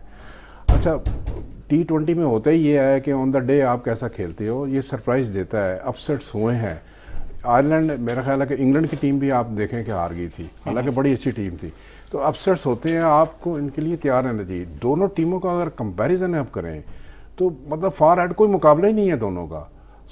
اچھا T20 میں ہوتا ہی یہ ہے کہ آن دا ڈے آپ کیسا کھیلتے ہو یہ سرپرائز دیتا ہے. اپسیٹس ہوئے ہیں. آئرلینڈ میرا خیال ہے کہ انگلینڈ کی ٹیم بھی آپ دیکھیں کہ ہار گئی تھی, حالانکہ بڑی اچھی ٹیم تھی. تو اپسیٹس ہوتے ہیں, آپ کو ان کے لیے تیار رہنا چاہیے. دونوں ٹیموں کا اگر کمپیریزن آپ کریں تو مطلب فار ایڈ کوئی مقابلہ ہی نہیں ہے دونوں کا.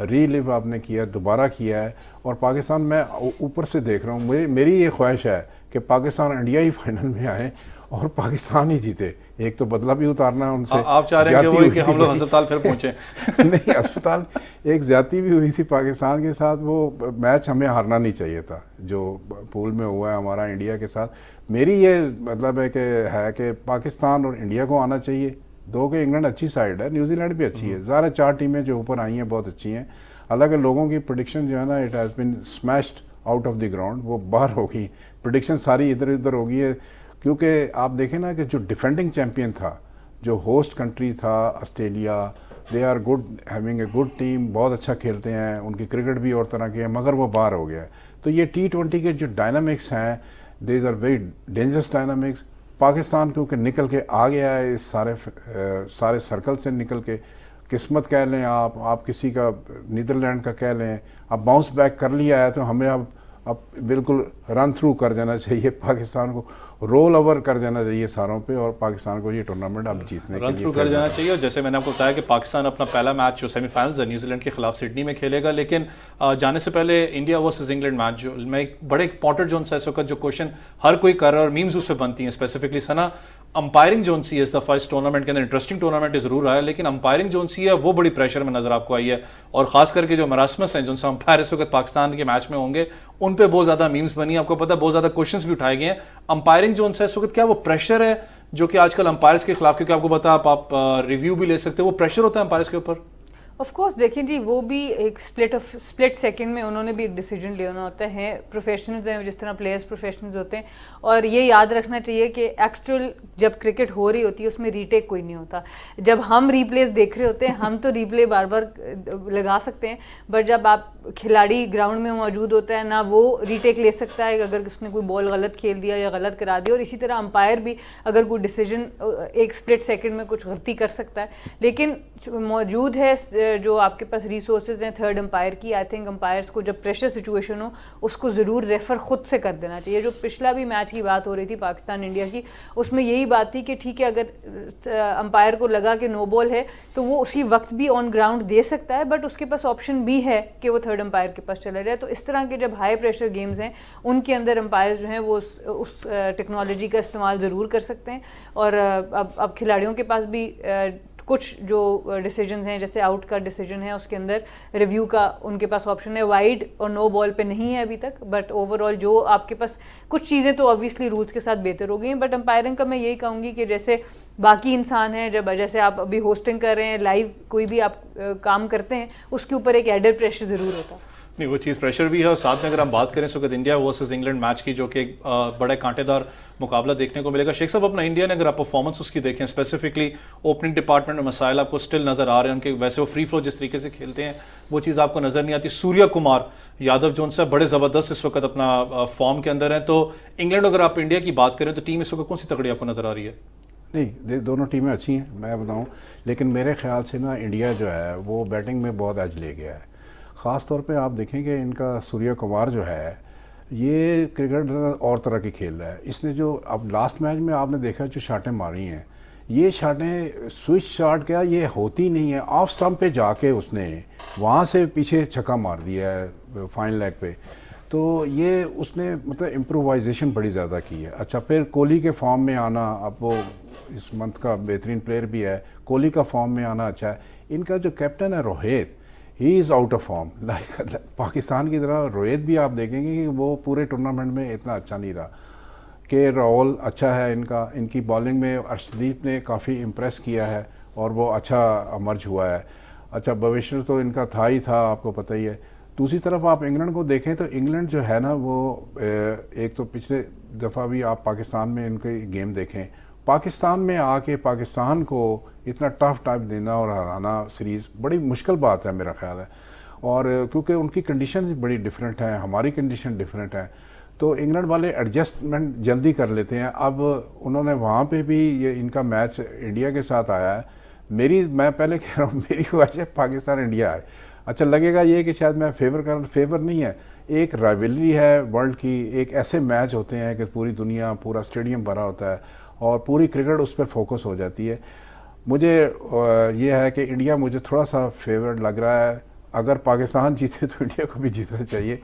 ری لیو آپ نے کیا, دوبارہ کیا ہے. اور پاکستان میں اوپر سے دیکھ رہا ہوں, میری یہ خواہش ہے کہ پاکستان انڈیا ہی فائنل میں آئے اور پاکستان ہی جیتے. ایک تو بدلہ بھی اتارنا ہے ان سے, آپ چاہ رہے ہیں کہ ہم لوگ ہسپتال پھر پہنچے. نہیں, ہسپتال ایک زیادتی بھی ہوئی تھی پاکستان کے ساتھ, وہ میچ ہمیں ہارنا نہیں چاہیے تھا جو پول میں ہوا ہے ہمارا انڈیا کے ساتھ. میری یہ مطلب ہے کہ پاکستان اور انڈیا کو آنا چاہیے. دو کہ انگلینڈ اچھی سائڈ ہے, نیوزی لینڈ بھی اچھی ہے, ظاہر 4 ٹیمیں جو اوپر آئی ہیں بہت اچھی ہیں. حالانکہ لوگوں کی پریڈکشن جو ہے نا, it has been smashed out of the ground, وہ باہر ہو گئی پریڈکشن ساری ادھر ادھر ہو گئی ہے. کیونکہ آپ دیکھیں نا کہ جو ڈیفینڈنگ چیمپئن تھا, جو ہوسٹ کنٹری تھا Australia, they are good, having a good team, بہت اچھا کھیلتے ہیں, ان کی کرکٹ بھی اور طرح کی ہے, مگر وہ باہر ہو گیا ہے. تو یہ T20 کے جو ڈائنامکس ہیں, these are very dangerous dynamics. Pakistan کیونکہ نکل کے آ گیا ہے اس سارے سرکل سے نکل کے, قسمت کہہ لیں آپ کسی کا, نیدرلینڈ کا کہہ لیں, اب باؤنس بیک کر لیا ہے تو ہمیں اب بالکل رن تھرو کر جانا چاہیے, پاکستان کو رول اوور کر جانا چاہیے ساروں پہ, اور پاکستان کو یہ ٹورنامنٹ اب جیتنے کے لیے رن تھرو کر جانا چاہیے. اور جیسے میں نے آپ کو بتایا کہ پاکستان اپنا پہلا میچ جو سیمی فائنلز ہے نیوزی لینڈ کے خلاف سڈنی میں کھیلے گا. لیکن جانے سے پہلے انڈیا ورسز انگلینڈ میچ جو میں ایک بڑے امپورٹنٹ جو اس وقت جو کوشچن ہر کوئی کر رہا ہے اور میمز اس پہ بنتی ہیں اسپیسیفکلی سنا, امپائرنگ جو سی ہے اس دفعہ اس ٹورنامنٹ کے اندر انٹرسٹنگ ٹورنامنٹ ضرور رہا ہے, لیکن امپائرنگ جو سی ہے وہ بڑی پریشر میں نظر آپ کو آئی ہے. اور خاص کر کے جو مراسمس ہیں, جو سے امپائر اس وقت پاکستان کے میچ میں ہوں گے, ان پہ بہت زیادہ میمز بنی ہیں. آپ کو پتہ ہے بہت زیادہ کوشچنس بھی اٹھائے گئے ہیں. امپائرنگ جو سے اس وقت کیا وہ پریشر ہے جو کہ آج کل امپائرس کے خلاف, کیونکہ آپ کو پتا آپ ریویو بھی لے سکتے, وہ پریشر ہوتا ہے امپائرس کے اوپر؟ آف کورس دیکھیں جی, وہ بھی ایک سپلٹ سیکنڈ میں انہوں نے بھی ایک ڈیسیجن لینا ہوتا ہے. پروفیشنلز ہیں جس طرح پلیئرز پروفیشنلز ہوتے ہیں, اور یہ یاد رکھنا چاہیے کہ ایکچوئل جب کرکٹ ہو رہی ہوتی ہے اس میں ری ٹیک کوئی نہیں ہوتا. جب ہم ریپلیز دیکھ رہے ہوتے ہیں ہم تو ریپلے بار بار لگا سکتے ہیں, بٹ جب آپ کھلاڑی گراؤنڈ میں موجود ہوتا ہے نہ وہ ری ٹیک لے سکتا ہے اگر اس نے کوئی بال غلط کھیل دیا یا غلط کرا دیا, اور اسی طرح امپائر بھی اگر کوئی ڈیسیجن ایک سپلٹ سیکنڈ میں کچھ غلطی کر سکتا ہے. لیکن موجود ہے جو آپ کے پاس ریسورسز ہیں تھرڈ امپائر کی, آئی تھنک امپائرس کو جب پریشر سچویشن ہو اس کو ضرور ریفر خود سے کر دینا چاہیے. جو پچھلا بھی میچ کی بات ہو رہی تھی پاکستان انڈیا کی, اس میں یہی بات تھی کہ ٹھیک ہے اگر امپائر کو لگا کہ نو بال ہے تو وہ اسی وقت بھی آن گراؤنڈ دے سکتا ہے, بٹ اس کے پاس آپشن بھی ہے کہ وہ تھرڈ امپائر کے پاس چلا جائے. تو اس طرح کے جب ہائی پریشر گیمز ہیں ان کے اندر امپائر جو ہیں وہ اس ٹیکنالوجی کا استعمال ضرور کر سکتے ہیں. اور اب کھلاڑیوں کے پاس بھی کچھ جو ڈیسیجنز ہیں, جیسے آؤٹ کا ڈیسیجن ہے اس کے اندر ریویو کا ان کے پاس آپشن ہے. وائڈ اور نو بال پہ نہیں ہے ابھی تک, بٹ اوور آل جو آپ کے پاس کچھ چیزیں تو آبویسلی رولز کے ساتھ بہتر ہو گئی ہیں. بٹ امپائرنگ کا میں یہی کہوں گی کہ جیسے باقی انسان ہیں, جیسے آپ ابھی ہوسٹنگ کر رہے ہیں, لائیو کوئی بھی آپ کام کرتے ہیں, اس کے اوپر ایک ایڈر پریشر ضرور ہوتا ہے. نہیں, وہ چیز پریشر بھی ہے. اور ساتھ میں اگر ہم بات کریں اس وقت انڈیا ورسز انگلینڈ میچ کی, جو کہ ایک بڑے کانٹے دار مقابلہ دیکھنے کو ملے گا. شیخ صاحب, اپنا انڈیا نے اگر آپ پرفارمنس اس کی دیکھیں, اسپیسیفکلی اوپننگ ڈپارٹمنٹ میں مسائل آپ کو اسٹل نظر آ رہے ہیں ان کے, ویسے وہ فری فلو جس طریقے سے کھیلتے ہیں وہ چیز آپ کو نظر نہیں آتی. سوریا کمار یادو جو ان سے بڑے زبردست اس وقت اپنا فارم کے اندر ہیں. تو انگلینڈ اگر آپ انڈیا کی بات کریں تو ٹیم اس وقت کون سی تگڑی آپ کو نظر آ رہی ہے؟ نہیں, دونوں ٹیمیں اچھی ہیں میں بتاؤں, لیکن میرے خیال سے نا انڈیا جو ہے وہ بیٹنگ میں بہت ایج لے گیا ہے. خاص طور پہ آپ دیکھیں کہ ان کا سوریا کمار جو ہے یہ کرکٹ اور طرح کی کھیل رہا ہے. اس نے جو اب لاسٹ میچ میں آپ نے دیکھا جو شاٹیں ماری ہیں, یہ شاٹیں سوئچ شاٹ کیا یہ ہوتی نہیں ہے, آف سٹمپ پہ جا کے اس نے وہاں سے پیچھے چھکا مار دیا ہے فائن لیگ پہ. تو یہ اس نے مطلب امپرووائزیشن بڑی زیادہ کی ہے. اچھا, پھر کوہلی کے فارم میں آنا, اب وہ اس منتھ کا بہترین پلیئر بھی ہے, کوہلی کا فارم میں آنا اچھا ہے. ان کا جو کیپٹن ہے Rohit, he is out of form. Like Pakistan کی طرح روہت بھی آپ دیکھیں گے کہ وہ پورے ٹورنامنٹ میں اتنا اچھا نہیں رہا. کہ راول اچھا ہے ان کا, ان کی بالنگ میں ارشدیپ نے کافی امپریس کیا ہے اور وہ اچھا امرج ہوا ہے. اچھا, بویشر تو ان کا تھا ہی تھا, آپ کو پتہ ہی ہے. دوسری طرف آپ انگلینڈ کو دیکھیں تو انگلینڈ جو ہے نا وہ ایک تو پچھلے دفعہ بھی آپ پاکستان میں ان کے گیم دیکھیں, پاکستان میں آ کے پاکستان کو اتنا ٹف ٹائم دینا اور ہرانا سیریز بڑی مشکل بات ہے میرا خیال ہے. اور کیونکہ ان کی کنڈیشن بڑی ڈفرینٹ ہیں, ہماری کنڈیشن ڈفرینٹ ہے, تو انگلینڈ والے ایڈجسٹمنٹ جلدی کر لیتے ہیں. اب انہوں نے وہاں پہ بھی یہ ان کا میچ انڈیا کے ساتھ آیا ہے. میں پہلے کہہ رہا ہوں میری خواہش ہے پاکستان انڈیا آئے. اچھا, لگے گا یہ کہ شاید میں فیور نہیں ہے, ایک رائیولری ہے ورلڈ کی, ایک ایسے میچ ہوتے ہیں کہ پوری دنیا, پورا اسٹیڈیم بھرا ہوتا ہے اور پوری کرکٹ اس پہ فوکس ہو جاتی ہے. مجھے یہ ہے کہ انڈیا مجھے تھوڑا سا فیورڈ لگ رہا ہے. اگر پاکستان جیتے تو انڈیا کو بھی جیتنا چاہیے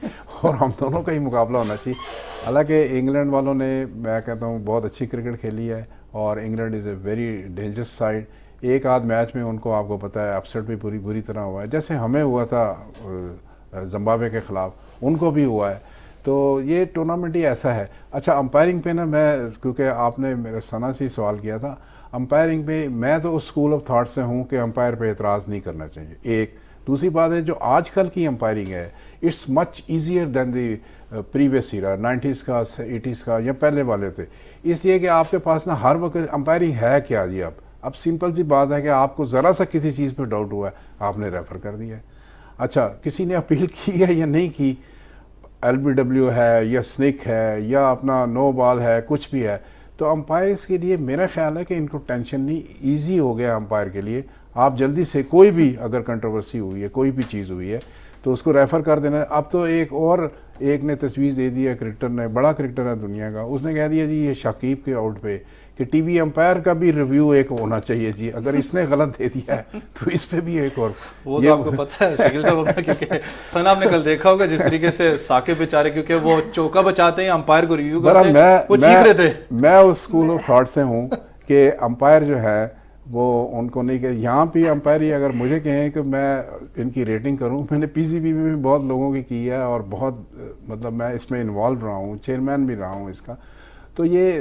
اور ہم دونوں کا ہی مقابلہ ہونا چاہیے. حالانکہ انگلینڈ والوں نے میں کہتا ہوں بہت اچھی کرکٹ کھیلی ہے اور England is a very dangerous side. ایک آدھ میچ میں ان کو آپ کو پتہ ہے اپسٹ بھی بری طرح ہوا ہے, جیسے ہمیں ہوا تھا زمبابوے کے خلاف, ان کو بھی ہوا ہے. تو یہ ٹورنامنٹ ہی ایسا ہے. اچھا امپائرنگ پہ نا میں, کیونکہ آپ نے میرے ثنا سے سوال کیا تھا, امپائرنگ پہ میں تو اس اسکول آف تھاٹ سے ہوں کہ امپائر پہ اعتراض نہیں کرنا چاہیے. ایک دوسری بات ہے جو آج کل کی امپائرنگ ہے it's much easier than the previous era, 90s کا 80s کا یا پہلے والے تھے. اس لیے کہ آپ کے پاس نا ہر وقت امپائرنگ ہے کیا جی. اب سمپل سی بات ہے کہ آپ کو ذرا سا کسی چیز پہ ڈاؤٹ ہوا ہے آپ نے ریفر کر دیا ہے. اچھا کسی نے اپیل کی ہے یا نہیں کی, LBW ہے یا سنک ہے یا اپنا نو بال ہے, کچھ بھی ہے, تو امپائرس کے لیے میرا خیال ہے کہ ان کو ٹینشن نہیں, ایزی ہو گیا امپائر کے لیے. آپ جلدی سے کوئی بھی اگر کنٹروورسی ہوئی ہے, کوئی بھی چیز ہوئی ہے تو اس کو ریفر کر دینا. اب تو ایک نے تجویز دے دی ہے, کرکٹر نے, بڑا کرکٹر ہے دنیا کا, اس نے کہہ دیا جی یہ شاکیب کے آؤٹ پہ کہ ٹی وی امپائر کا بھی ریویو ایک ہونا چاہیے جی, اگر اس نے غلط دے دیا ہے تو اس پہ بھی ایک اور. وہ تو آپ کو پتہ ہے شکیل صاحب, کیونکہ سنا آپ نے کل دیکھا ہوگا جس طریقے سے ثاقب بیچارے, کیونکہ وہ چوکا بچاتے ہیں امپائر کو ریویو کرتے ہیں, وہ چیخ رہے تھے. میں اس اسکول آف تھاٹ سے ہوں کہ امپائر جو ہے وہ ان کو نہیں کہ یہاں پہ امپائر ہی اگر مجھے کہیں کہ میں ان کی ریٹنگ کروں, میں نے PCB میں بھی بہت لوگوں کی ہے اور بہت مطلب میں اس میں انوالو رہا ہوں, چیئرمین بھی رہا ہوں اس کا. تو یہ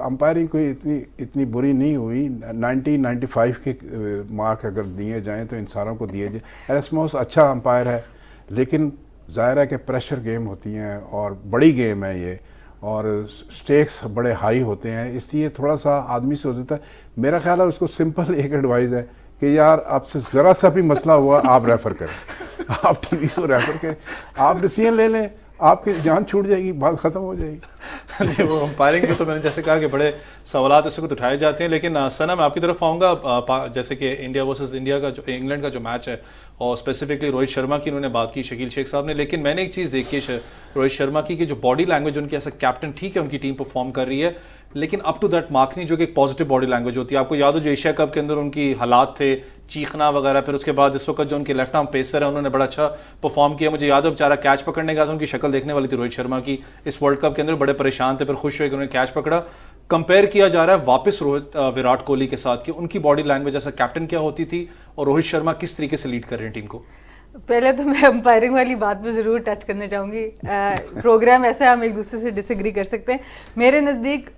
امپائرنگ کوئی اتنی بری نہیں ہوئی. 1995 کے مارک اگر دیے جائیں تو ان ساروں کو دیے جائیں. ایرسموس اچھا امپائر ہے, لیکن ظاہر ہے کہ پریشر گیم ہوتی ہیں اور بڑی گیم ہے یہ, اور سٹیکس بڑے ہائی ہوتے ہیں, اس لیے تھوڑا سا آدمی سے ہو جاتا ہے. میرا خیال ہے اس کو سمپل ایک ایڈوائز ہے کہ یار آپ سے ذرا سا بھی مسئلہ ہوا آپ ریفر کریں, آپ ٹی وی کو ریفر کریں, آپ ڈیسیژن لے لیں, آپ کی جان چھوٹ جائے گی, بات ختم ہو جائے گی. وہ امپائرنگ کے تو میں نے جیسے کہا کہ بڑے سوالات اس وقت اٹھائے جاتے ہیں, لیکن ثنا میں آپ کی طرف آؤں گا. جیسے کہ انڈیا ورسز انڈیا کا جو انگلینڈ کا جو میچ ہے, اور اسپیسیفکلی روہت شرما کی انہوں نے بات کی, شکیل شیخ صاحب نے, لیکن میں نے ایک چیز دیکھی ہے روہت شرما کی کہ جو باڈی لینگویج ان کی ایسا کیپٹن, ٹھیک ہے ان کی ٹیم پرفارم کر رہی ہے, لیکن اپ ٹو دیٹ مارک نہیں, جو کہ ایک پازیٹیو باڈی لینگویج ہوتی ہے. آپ کو یاد ہو جو ایشیا کپ کے اندر ان کی حالات تھے, چیخنا وغیرہ, پھر اس کے بعد اس وقت جو ان کے لیفٹ آرم پیسر ہے انہوں نے بڑا اچھا پرفارم کیا. مجھے یاد ہے بیچارہ کیچ پکڑنے گیا تھا, ان کی شکل دیکھنے والی تھی روہت شرما کی اس ورلڈ کپ کے اندر, بڑے پریشان تھے, پھر خوش ہوئے کہ انہوں نے کیچ پکڑا. کمپیئر کیا جا رہا ہے واپس وراٹ کوہلی کے ساتھ کہ ان کی باڈی لینگویج ایسا کیپٹن کیا ہوتی تھی اور روہت شرما کس طریقے سے لیڈ کر رہے ہیں ٹیم کو. پہلے تو میں امپائرنگ والی بات پہ ضرور ٹچ کرنا چاہوں گی. پروگرام ایسا ہے ہم ایک دوسرے سے ڈس ایگری کر سکتے ہیں. میرے نزدیک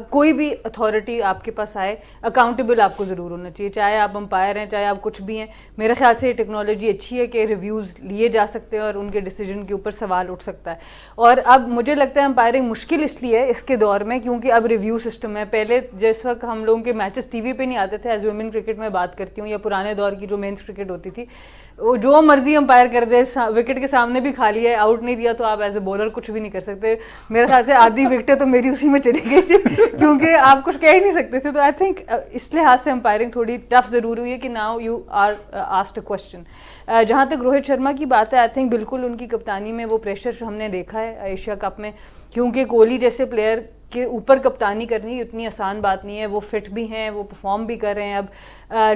کوئی بھی اتھارٹی آپ کے پاس آئے, اکاؤنٹیبل آپ کو ضرور ہونا چاہیے, چاہے آپ امپائر ہیں چاہے آپ کچھ بھی ہیں. میرے خیال سے یہ ٹیکنالوجی اچھی ہے کہ ریویوز لیے جا سکتے ہیں اور ان کے ڈیسیجن کے اوپر سوال اٹھ سکتا ہے. اور اب مجھے لگتا ہے امپائرنگ مشکل اس لیے ہے اس کے دور میں کیونکہ اب ریویو سسٹم ہے. پہلے جس وقت ہم لوگوں کے میچز ٹی وی پہ نہیں آتے تھے, ایز ویمن کرکٹ میں بات کرتی ہوں, یا پرانے دور کی جو مینس کرکٹ ہوتی تھی, وہ جو مرضی امپائر کر دے, وکٹ کے سامنے بھی کھا لیا ہے, آؤٹ نہیں دیا تو آپ ایز اے بولر کچھ بھی نہیں کر سکتے. میرے خیال سے آدھی وکٹیں تو میری اسی میں چلی گئی تھی کیونکہ آپ کچھ کہہ ہی نہیں سکتے تھے. تو آئی تھنک اس لحاظ سے امپائرنگ تھوڑی ٹف ضرور ہوئی ہے کہ now you are asked a question. جہاں تک روہت شرما کی بات ہے, آئی تھنک بالکل ان کی کپتانی میں وہ پریشر ہم نے دیکھا ہے ایشیا کپ میں, کیونکہ کوہلی جیسے پلیئر کے اوپر کپتانی کرنی اتنی آسان بات نہیں ہے. وہ فٹ بھی ہیں, وہ پرفارم بھی کر رہے ہیں اب,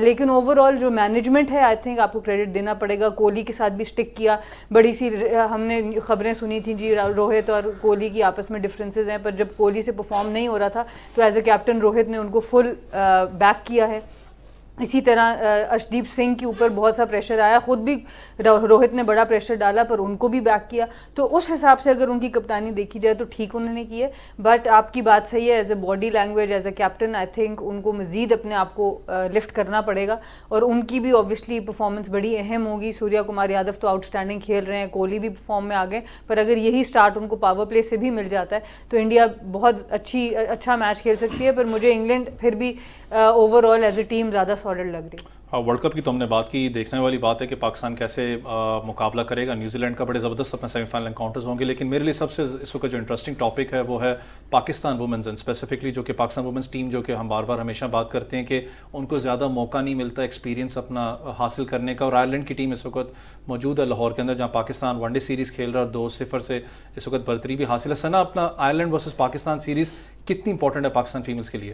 لیکن اوور آل جو مینجمنٹ ہے آئی تھنک آپ کو کریڈٹ دینا پڑے گا. کوہلی کے ساتھ بھی اسٹک کیا, بڑی سی ہم نے خبریں سنی تھیں جی روہت اور کوہلی کی آپس میں ڈفرینسز ہیں, پر جب کوہلی سے پرفارم نہیں ہو رہا تھا تو ایز اے کیپٹن روہت نے ان کو فل بیک کیا ہے. اسی طرح ارشدیپ سنگھ کے اوپر بہت سا پریشر آیا, خود بھی روہت نے بڑا پریشر ڈالا پر ان کو بھی بیک کیا. تو اس حساب سے اگر ان کی کپتانی دیکھی جائے تو ٹھیک انہوں نے کی ہے. بٹ آپ کی بات صحیح ہے, as a body language as a captain I think in کو مزید اپنے آپ کو لفٹ کرنا پڑے گا, اور ان کی بھی اوبیسلی پرفارمنس بڑی اہم ہوگی. سوریا کمار یادو تو آؤٹ اسٹینڈنگ کھیل رہے ہیں, کوہلی بھی پرفارم میں آگے, پر اگر یہی اسٹارٹ ان کو پاور پلے سے بھی مل جاتا ہے تو انڈیا بہت اچھا میچ کھیل سکتی ہے. پر مجھے انگلینڈ پھر بھی over all as a team زیادہ سالڈ لگ رہی ہے. ورلڈ کپ کی تو ہم نے بات کی, دیکھنے والی بات ہے کہ پاکستان کیسے مقابلہ کرے گا. نیوزی لینڈ کا بڑے زبردست اپنے سیمی فائنل انکاؤنٹرز ہوں گے, لیکن میرے لیے سب سے اس وقت جو انٹرسٹنگ ٹاپک ہے وہ ہے پاکستان وومنز, اینڈ اسپیسیفکلی جو کہ پاکستان وومنز ٹیم, جو کہ ہم بار بار ہمیشہ بات کرتے ہیں کہ ان کو زیادہ موقع نہیں ملتا ایکسپیرینس اپنا حاصل کرنے کا. اور آئرلینڈ کی ٹیم اس وقت موجود ہے لاہور کے اندر, جہاں پاکستان ون ڈے سیریز کھیل رہا ہے اور 2-0 سے اس وقت برتری بھی حاصل ہے. ثنا, اپنا آئرلینڈ ورسز پاکستان سیریز کتنی امپورٹنٹ ہے پاکستان فیملز کے لیے؟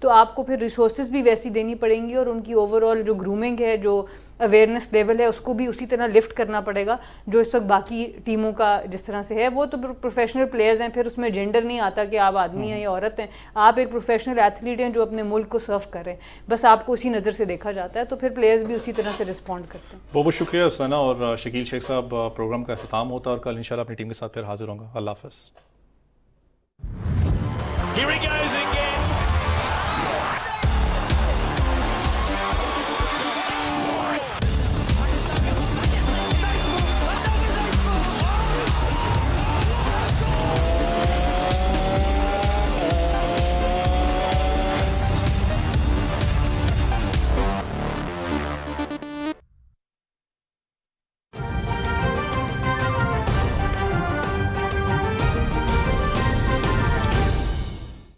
تو آپ کو پھر ریسورسز بھی ویسی دینی پڑیں گی اور ان کی اوور آل جو گرومنگ ہے, جو اویئرنیس لیول ہے, اس کو بھی اسی طرح لفٹ کرنا پڑے گا جو اس وقت باقی ٹیموں کا جس طرح سے ہے. وہ تو پروفیشنل پلیئرز ہیں, پھر اس میں جینڈر نہیں آتا کہ آپ آدمی ہیں یا عورت ہیں, آپ ایک پروفیشنل ایتھلیٹ ہیں جو اپنے ملک کو سرو کر رہے ہیں, بس آپ کو اسی نظر سے دیکھا جاتا ہے, تو پھر پلیئرز بھی اسی طرح سے رسپونڈ کرتے ہیں. بہت بہت شکریہ ثنا اور شکیل شیخ صاحب. پروگرام کا اختتام ہوتا ہے اور کل انشاءاللہ اپنی ٹیم کے ساتھ پھر حاضر ہوں گا. اللہ حافظ. Here we go.